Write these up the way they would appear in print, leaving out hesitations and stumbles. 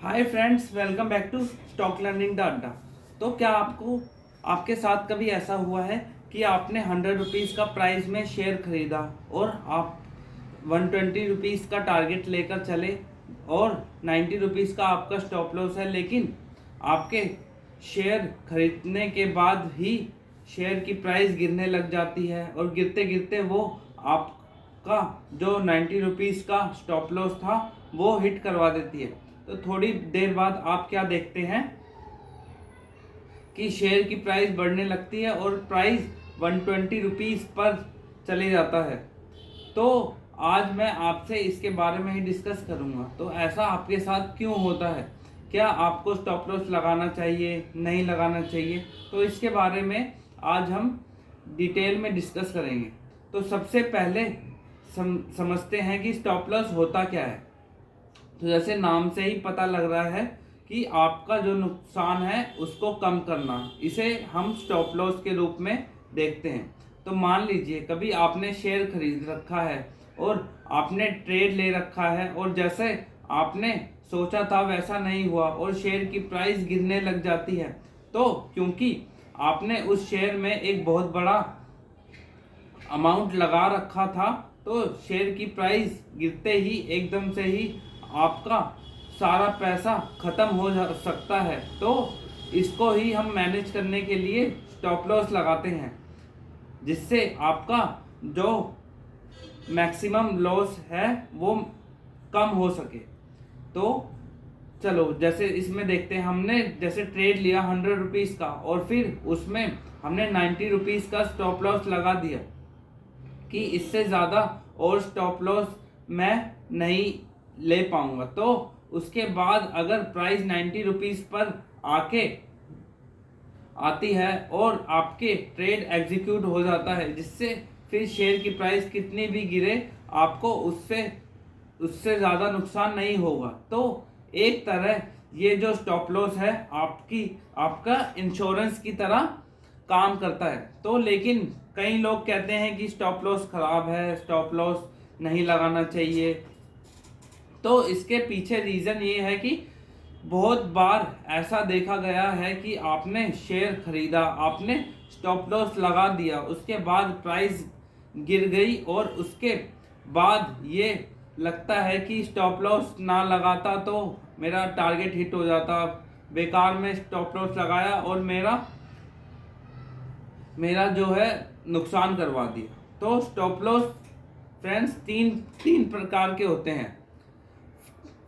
Hi friends, welcome back to stock learning the adda. तो क्या आपके साथ कभी ऐसा हुआ है कि आपने 100 रुपीज़ का प्राइस में शेयर खरीदा और आप 120 रुपीज़ का टारगेट लेकर चले और 90 रुपीज़ का आपका स्टॉप लॉस है, लेकिन आपके शेयर खरीदने के बाद ही शेयर की प्राइस गिरने लग जाती है और गिरते गिरते वो आपका जो 90 रुपीज़ का स्टॉप लॉस था वो हिट करवा देती है। तो थोड़ी देर बाद आप क्या देखते हैं कि शेयर की प्राइस बढ़ने लगती है और प्राइस 120 रुपीज़ पर चले जाता है। तो आज मैं आपसे इसके बारे में ही डिस्कस करूंगा। तो ऐसा आपके साथ क्यों होता है, क्या आपको स्टॉप लॉस लगाना चाहिए, नहीं लगाना चाहिए, तो इसके बारे में आज हम डिटेल में डिस्कस करेंगे। तो सबसे पहले समझते हैं कि स्टॉप लॉस होता क्या है। तो जैसे नाम से ही पता लग रहा है कि आपका जो नुकसान है उसको कम करना, इसे हम स्टॉप लॉस के रूप में देखते हैं। तो मान लीजिए कभी आपने शेयर खरीद रखा है और आपने ट्रेड ले रखा है और जैसे आपने सोचा था वैसा नहीं हुआ और शेयर की प्राइस गिरने लग जाती है। तो क्योंकि आपने उस शेयर में एक बहुत बड़ा अमाउंट लगा रखा था, तो शेयर की प्राइस गिरते ही एकदम से ही आपका सारा पैसा खत्म हो जा सकता है। तो इसको ही हम मैनेज करने के लिए स्टॉप लॉस लगाते हैं, जिससे आपका जो मैक्सिमम लॉस है वो कम हो सके। तो चलो जैसे इसमें देखते हैं, हमने जैसे ट्रेड लिया 100 रुपीज़ का और फिर उसमें हमने 90 रुपीज़ का स्टॉप लॉस लगा दिया कि इससे ज़्यादा और स्टॉप लॉस मैं नहीं ले पाऊंगा। तो उसके बाद अगर प्राइस 90 रुपीज़ पर आती है और आपके ट्रेड एग्जीक्यूट हो जाता है, जिससे फिर शेयर की प्राइस कितनी भी गिरे आपको उससे ज़्यादा नुकसान नहीं होगा। तो एक तरह ये जो स्टॉप लॉस है आपका इंश्योरेंस की तरह काम करता है। तो लेकिन कई लोग कहते हैं कि स्टॉप लॉस खराब है, स्टॉप लॉस नहीं लगाना चाहिए। तो इसके पीछे रीज़न ये है कि बहुत बार ऐसा देखा गया है कि आपने शेयर खरीदा, आपने स्टॉप लॉस लगा दिया, उसके बाद प्राइस गिर गई और उसके बाद ये लगता है कि स्टॉप लॉस ना लगाता तो मेरा टारगेट हिट हो जाता, बेकार में स्टॉप लॉस लगाया और मेरा जो है नुकसान करवा दिया। तो स्टॉप लॉस फ्रेंड्स तीन प्रकार के होते हैं।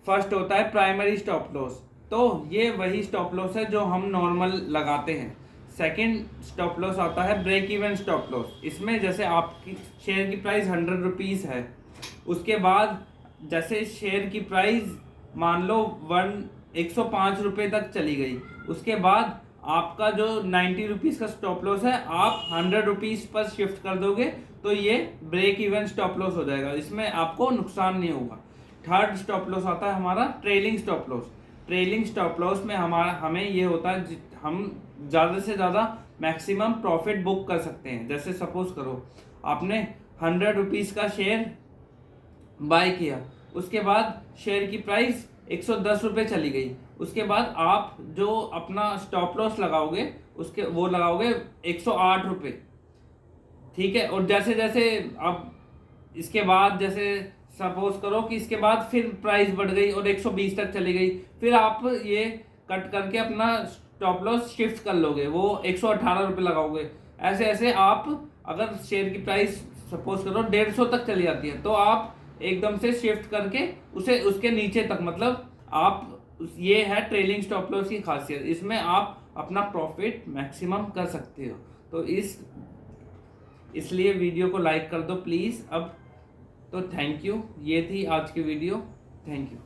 फर्स्ट होता है प्राइमरी स्टॉप लॉस, तो ये वही स्टॉप लॉस है जो हम नॉर्मल लगाते हैं। सेकंड स्टॉप लॉस आता है ब्रेक इवन स्टॉप लॉस। इसमें जैसे आपकी शेयर की प्राइस 100 रुपीज़ है, उसके बाद जैसे शेयर की प्राइस मान लो 105 रुपये तक चली गई, उसके बाद आपका जो 90 रुपीज़ का स्टॉप लॉस है आप 100 रुपीज़ पर शिफ्ट कर दोगे, तो ये ब्रेक इवन स्टॉप लॉस हो जाएगा, इसमें आपको नुकसान नहीं होगा। थर्ड स्टॉप लॉस आता है हमारा trailing stop loss. Trailing stop loss में हमें ये होता है हम ज़्यादा से ज़्यादा मैक्सिमम प्रॉफिट बुक कर सकते हैं। जैसे सपोज करो आपने 100 रुपीज़ का शेयर बाय किया, उसके बाद शेयर की प्राइस 110 रुपये चली गई, उसके बाद आप जो अपना स्टॉप लॉस लगाओगे वो लगाओगे 108 रुपये, ठीक है। और जैसे जैसे अब इसके बाद जैसे सपोज करो कि इसके बाद फिर प्राइस बढ़ गई और 120 तक चली गई, फिर आप ये कट करके अपना स्टॉप लॉस शिफ्ट कर लोगे, वो 118 रुपये लगाओगे। ऐसे ऐसे आप अगर शेयर की प्राइस सपोज करो 150 तक चली जाती है, तो आप एकदम से शिफ्ट करके उसे उसके नीचे तक, मतलब आप ये है ट्रेलिंग स्टॉप लॉस की खासियत, इसमें आप अपना प्रॉफिट मैक्सिमम कर सकते हो। तो इसलिए वीडियो को लाइक कर दो प्लीज़ अब। तो थैंक यू, ये थी आज की वीडियो। Thank you.